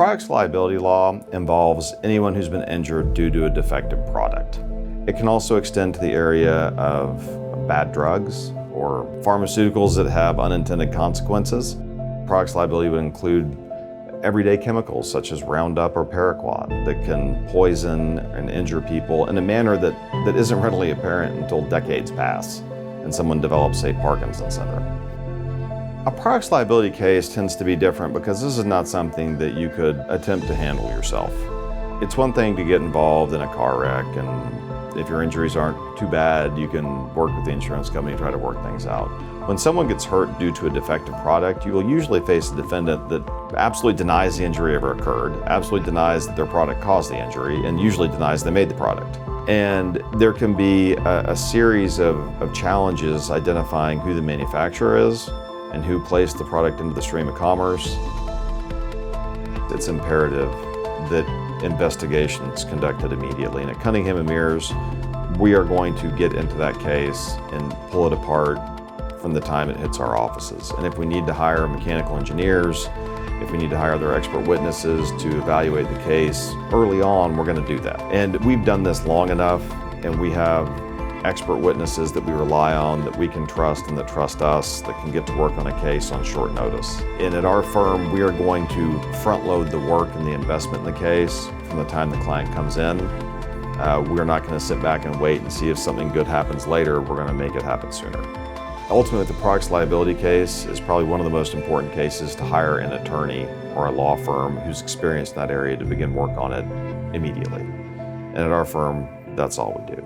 Products liability law involves anyone who's been injured due to a defective product. It can also extend to the area of bad drugs or pharmaceuticals that have unintended consequences. Products liability would include everyday chemicals such as Roundup or Paraquat that can poison and injure people in a manner that isn't readily apparent until decades pass and someone develops, say, Parkinson's syndrome. A products liability case tends to be different because this is not something that you could attempt to handle yourself. It's one thing to get involved in a car wreck, and if your injuries aren't too bad, you can work with the insurance company and try to work things out. When someone gets hurt due to a defective product, you will usually face a defendant that absolutely denies the injury ever occurred, absolutely denies that their product caused the injury, and usually denies they made the product. And there can be a series of challenges identifying who the manufacturer is and who placed the product into the stream of commerce. It's imperative that investigations conducted immediately. And at Cunningham Mears, we are going to get into that case and pull it apart from the time it hits our offices. And if we need to hire mechanical engineers, if we need to hire their expert witnesses to evaluate the case early on, we're going to do that. And we've done this long enough, and we have expert witnesses that we rely on, that we can trust and that trust us, that can get to work on a case on short notice. And at our firm, we are going to front load the work and the investment in the case from the time the client comes in. We're not going to sit back and wait and see if something good happens later. We're going to make it happen sooner. Ultimately, the products liability case is probably one of the most important cases to hire an attorney or a law firm who's experienced in that area to begin work on it immediately. And at our firm, that's all we do.